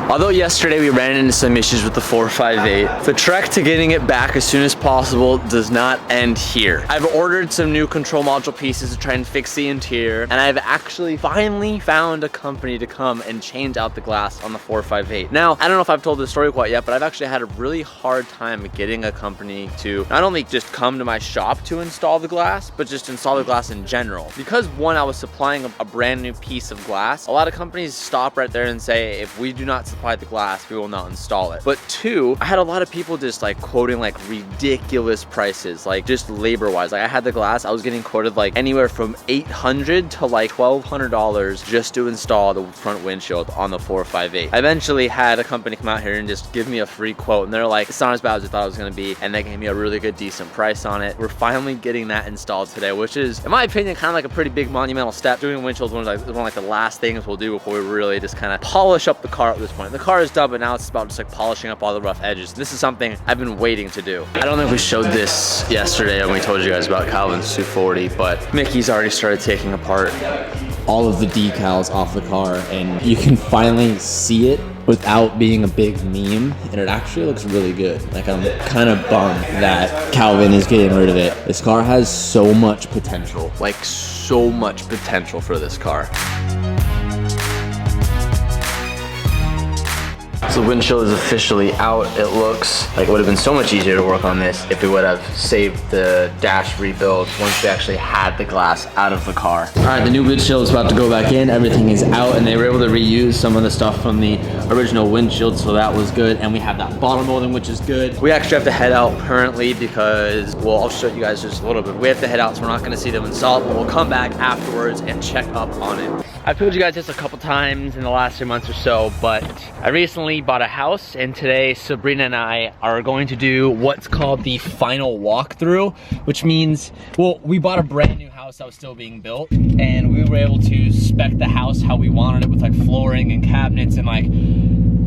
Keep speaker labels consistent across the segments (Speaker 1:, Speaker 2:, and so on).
Speaker 1: Although yesterday we ran into some issues with the 458, the trek to getting it back as soon as possible does not end here. I've ordered some new control module pieces to try and fix the interior, and I've actually finally found a company to come and change out the glass on the 458. Now, I don't know if I've told this story quite yet, but I've actually had a really hard time getting a company to not only just come to my shop to install the glass, but just install the glass in general. Because one, I was supplying a brand new piece of glass, a lot of companies stop right there and say, if we do not supply the glass, we will not install it. But two, I had a lot of people just like quoting like ridiculous prices, like just labor wise. Like I had the glass, I was getting quoted like anywhere from $800 to like $1,200 just to install the front windshield on the 458. I eventually had a company come out here and just give me a free quote, and they're like, it's not as bad as I thought it was gonna be, and they gave me a really good decent price on it. We're finally getting that installed today, which is, in my opinion, kind of like a pretty big monumental step. Doing windshields is one of the last things we'll do before we really just kind of polish up the car at this point. The car is done, but now it's about just like polishing up all the rough edges. This is something I've been waiting to do. I don't know if we showed this yesterday when we told you guys about Calvin's 240, but Mickey's already started taking apart
Speaker 2: all of the decals off the car, and you can finally see it without being a big meme, and it actually looks really good. Like, I'm kind of bummed that Calvin is getting rid of it. This car has so much potential.
Speaker 1: Like so much potential for this car. So the windshield is officially out. It looks like it would have been so much easier to work on this if we would have saved the dash rebuild once we actually had the glass out of the car.
Speaker 2: All right, the new windshield is about to go back in. Everything is out, and they were able to reuse some of the stuff from the original windshield, so that was good. And we have that bottom molding, which is good.
Speaker 1: We actually have to head out currently because, well, I'll show you guys just a little bit. We have to head out, so we're not gonna see them install it, but we'll come back afterwards and check up on it. I've told you guys this a couple times in the last 2 months or so, but I recently bought a house, and today Sabrina and I are going to do what's called the final walkthrough, which means, well, we bought a brand new house that was still being built, and we were able to spec the house how we wanted it, with like flooring and cabinets and like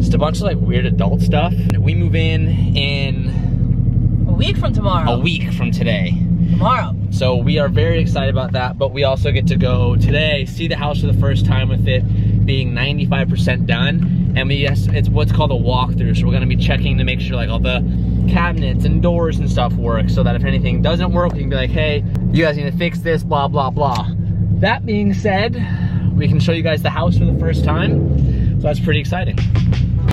Speaker 1: just a bunch of like weird adult stuff. We move in
Speaker 3: a week from tomorrow.
Speaker 1: A week from today.
Speaker 3: Tomorrow.
Speaker 1: So we are very excited about that, but we also get to go today, see the house for the first time with it being 95% done. And it's what's called a walkthrough. So we're gonna be checking to make sure like all the cabinets and doors and stuff work, so that if anything doesn't work, we can be like, hey, you guys need to fix this, blah, blah, blah. That being said, we can show you guys the house for the first time. So that's pretty exciting.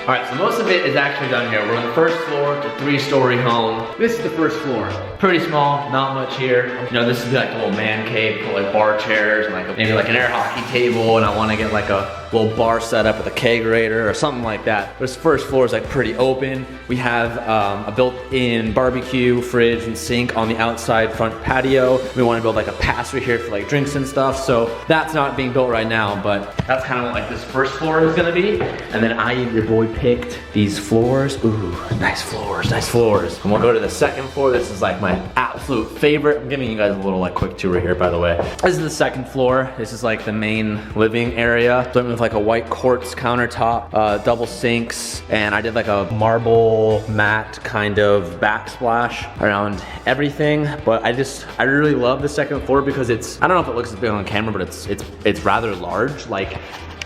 Speaker 1: All right, so most of it is actually done here. We're on the first floor, it's a 3-story home. This is the first floor. Pretty small, not much here. You know, this would be like a little man cave, put like bar chairs and like maybe like an air hockey table, and I want to get like a little bar set up with a kegerator or something like that. But this first floor is like pretty open. We have a built-in barbecue, fridge, and sink on the outside front patio. We want to build like a pass-through here for like drinks and stuff. So that's not being built right now, but that's kind of what like this first floor is gonna be. And then your boy picked these floors. Ooh, nice floors, nice floors. And we'll go to the second floor. This is like my absolute favorite. I'm giving you guys a little like quick tour here, by the way. This is the second floor. This is like the main living area. So with like a white quartz countertop, double sinks, and I did like a marble matte kind of backsplash around everything. But I really love the second floor because it's, I don't know if it looks as big on camera, but it's rather large. Like,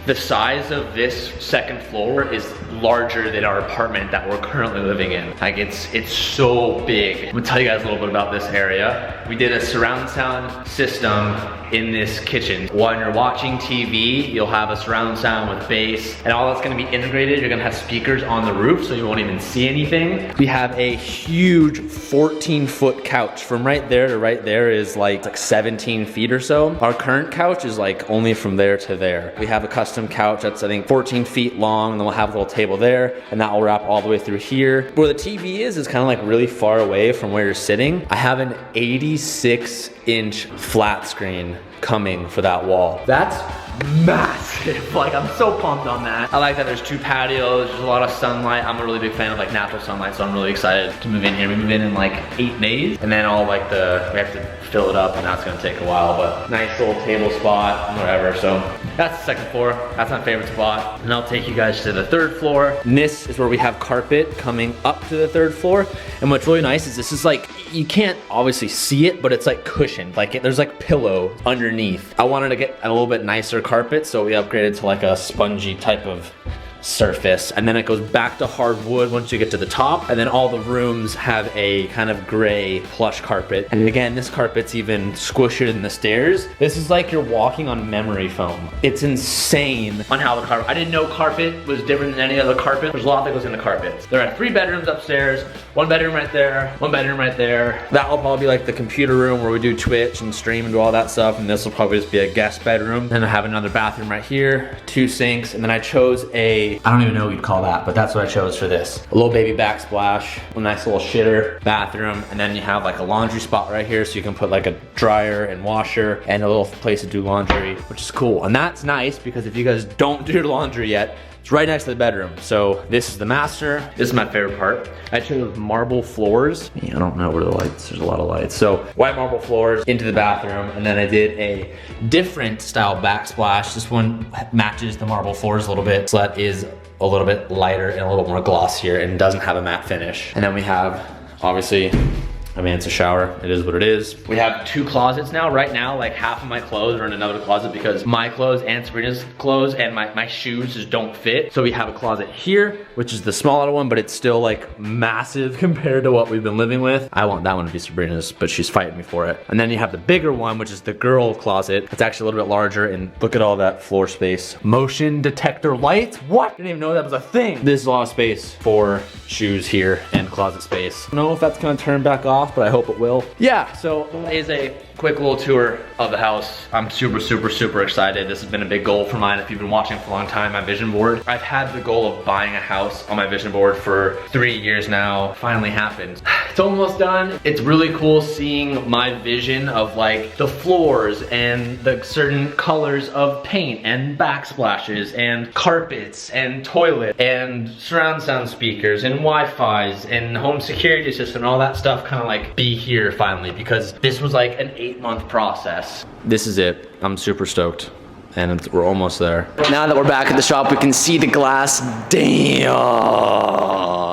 Speaker 1: the size of this second floor is larger than our apartment that we're currently living in. Like, it's so big. I'm gonna tell you guys a little bit about this area. We did a surround sound system in this kitchen. When you're watching TV, you'll have a surround sound with bass, and all that's gonna be integrated. You're gonna have speakers on the roof, so you won't even see anything. We have a huge 14-foot couch. From right there to right there is like 17 feet or so. Our current couch is like only from there to there. We have a custom couch that's I think 14 feet long, and then we'll have a little table there, and that will wrap all the way through here. Where the TV is kind of like really far away from where you're sitting. I have an 86-inch flat screen coming for that wall. That's massive. Like, I'm so pumped on that. I like that there's 2 patios, there's a lot of sunlight. I'm a really big fan of like natural sunlight, so I'm really excited to move in here. We move in like 8 days, and then all like we have to fill it up, and that's gonna take a while, but nice little table spot, whatever. So that's the second floor. That's my favorite spot. And I'll take you guys to the third floor. And this is where we have carpet coming up to the third floor. And what's really nice is this is like, you can't obviously see it, but it's like cushioned. Like there's like pillow underneath. I wanted to get a little bit nicer carpet, so we upgraded to like a spongy type of surface, and then it goes back to hardwood once you get to the top, and then all the rooms have a kind of gray plush carpet. And again, this carpet's even squishier than the stairs. This is like you're walking on memory foam. It's insane on how the carpet, I didn't know carpet was different than any other carpet. There's a lot that goes into carpets. There are 3 bedrooms upstairs, 1 bedroom right there, 1 bedroom right there. That will probably be like the computer room where we do Twitch and stream and do all that stuff, and this will probably just be a guest bedroom. And I have another bathroom right here, 2 sinks, and then I chose I don't even know what you'd call that, but that's what I chose for this. A little baby backsplash, a nice little shitter bathroom, and then you have like a laundry spot right here so you can put like a dryer and washer and a little place to do laundry, which is cool. And that's nice because if you guys don't do laundry yet, it's right next to the bedroom. So this is the master. This is my favorite part. I chose marble floors. I don't know where the lights, there's a lot of lights. So white marble floors into the bathroom, and then I did a different style backsplash. This one matches the marble floors a little bit, so that is a little bit lighter and a little more glossier and doesn't have a matte finish. And then we have, obviously, I mean, it's a shower, it is what it is. We have 2 closets now. Right now, like half of my clothes are in another closet because my clothes and Sabrina's clothes and my shoes just don't fit. So we have a closet here, which is the smaller one, but it's still like massive compared to what we've been living with. I want that one to be Sabrina's, but she's fighting me for it. And then you have the bigger one, which is the girl closet. It's actually a little bit larger, and look at all that floor space. Motion detector lights, what? Didn't even know that was a thing. This is a lot of space for shoes here and closet space. I don't know if that's gonna turn back off, but I hope it will. Yeah, so it is a quick little tour of the house. I'm super excited. This has been a big goal for mine. If you've been watching for a long time, my vision board. I've had the goal of buying a house on my vision board for 3 years now. Finally happened. It's almost done. It's really cool seeing my vision of like the floors and the certain colors of paint and backsplashes and carpets and toilet and surround sound speakers and Wi-Fi's and home security system and all that stuff kind of like be here finally, because this was like an 8-month process. This is it. I'm super stoked. And we're almost there. Now that we're back at the shop, we can see the glass. Damn!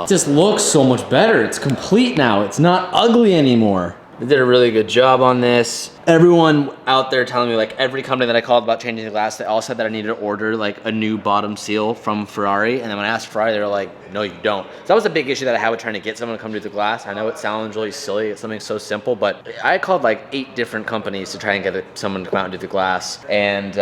Speaker 2: It just looks so much better. It's complete now. It's not ugly anymore.
Speaker 1: They did a really good job on this. Everyone out there telling me, like every company that I called about changing the glass, they all said that I needed to order like a new bottom seal from Ferrari. And then when I asked Ferrari, they were like, no, you don't. So that was a big issue that I had with trying to get someone to come do the glass. I know it sounds really silly. It's something so simple, but I called like 8 different companies to try and get someone to come out and do the glass. And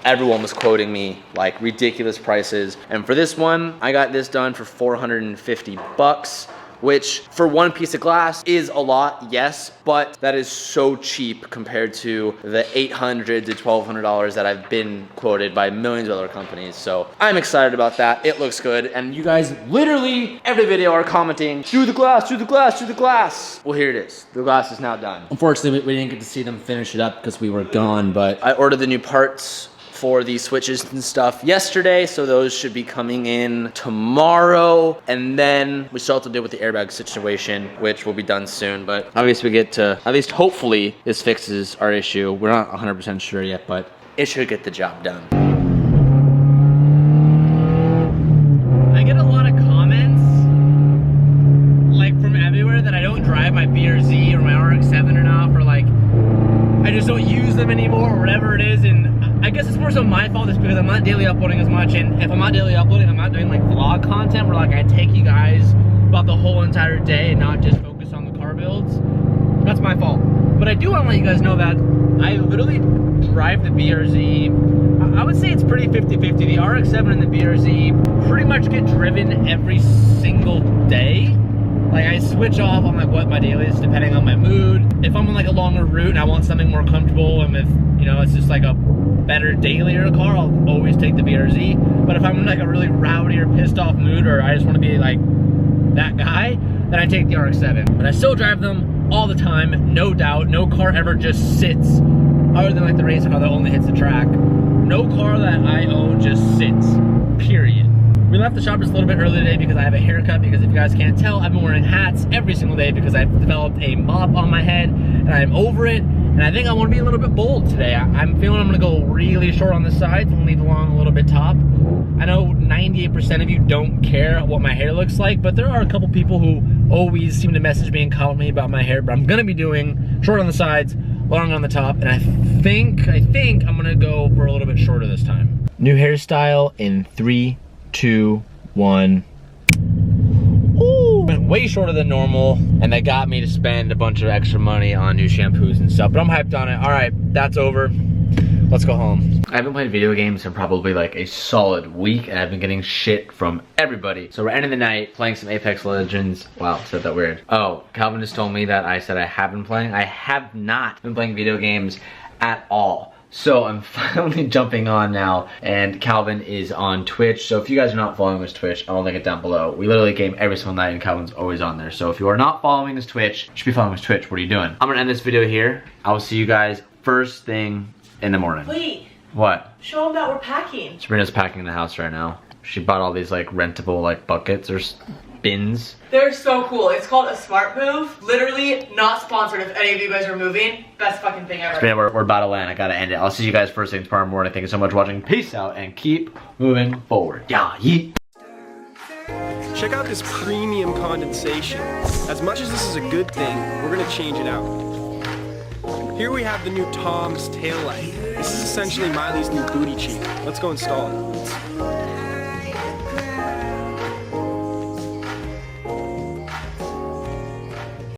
Speaker 1: everyone was quoting me like ridiculous prices. And for this one, I got this done for $450. Which for one piece of glass is a lot, yes, but that is so cheap compared to the $800 to $1,200 that I've been quoted by millions of other companies. So I'm excited about that. It looks good. And you guys literally every video are commenting, do the glass, do the glass, do the glass. Well, here it is. The glass is now done.
Speaker 2: Unfortunately, we didn't get to see them finish it up because we were gone, but
Speaker 1: I ordered the new parts for the switches and stuff yesterday, so those should be coming in tomorrow. And then we still have to deal with the airbag situation, which will be done soon, but obviously we get to, at least hopefully this fixes our issue. We're not 100% sure yet, but it should get the job done. I get a lot of comments like from everywhere that I don't drive my BRZ or my RX-7 enough, or like I just don't use them anymore or whatever it is. And I guess it's more so my fault just because I'm not daily uploading as much, and if I'm not daily uploading, I'm not doing like vlog content where like I take you guys about the whole entire day and not just focus on the car builds. That's my fault. But I do want to let you guys know that I literally drive the BRZ. I would say it's pretty 50-50. The RX-7 and the BRZ pretty much get driven every single day. Like I switch off on like what my daily is depending on my mood. If I'm on like a longer route and I want something more comfortable, and if you know it's just like a better dailier car, I'll always take the BRZ. But if I'm in like a really rowdy or pissed off mood, or I just want to be like that guy, then I take the RX-7. But I still drive them all the time, no doubt. No car ever just sits, other than like the race car that only hits the track. No car that I own just sits, period. We left the shop just a little bit early today because I have a haircut, because if you guys can't tell, I've been wearing hats every single day because I've developed a mop on my head and I'm over it. And I think I want to be a little bit bold today. I'm feeling I'm going to go really short on the sides and leave along a little bit top. I know 98% of you don't care what my hair looks like, but there are a couple people who always seem to message me and comment me about my hair. But I'm going to be doing short on the sides, long on the top, and I think I'm going to go for a little bit shorter this time. New hairstyle in 3, 2, 1. Ooh, went way shorter than normal, and they got me to spend a bunch of extra money on new shampoos and stuff, but I'm hyped on it. All right, that's over. Let's go home. I haven't played video games in probably like a solid week, and I've been getting shit from everybody. So we're ending the night playing some Apex Legends. Wow, said that weird. Oh, Calvin just told me that I said I have been playing. I have not been playing video games at all. So I'm finally jumping on now, and Calvin is on Twitch. So if you guys are not following his Twitch, I'll link it down below. We literally game every single night, and Calvin's always on there. So if you are not following his Twitch, you should be following his Twitch. What are you doing? I'm gonna end this video here. I will see you guys first thing in the morning.
Speaker 3: Wait.
Speaker 1: What?
Speaker 3: Show them that we're packing.
Speaker 1: Sabrina's packing the house right now. She bought all these like rentable like buckets or bins.
Speaker 3: They're so cool. It's called a smart move. Literally not sponsored if any of you guys are moving. Best fucking thing ever.
Speaker 1: Sabrina, we're about to land. I gotta end it. I'll see you guys first thing tomorrow morning. Thank you so much for watching. Peace out and keep moving forward. Yeah, yeet.
Speaker 4: Check out this premium condensation. As much as this is a good thing, we're gonna change it out. Here we have the new Tom's taillight. This is essentially Miley's new booty cheek. Let's go install it.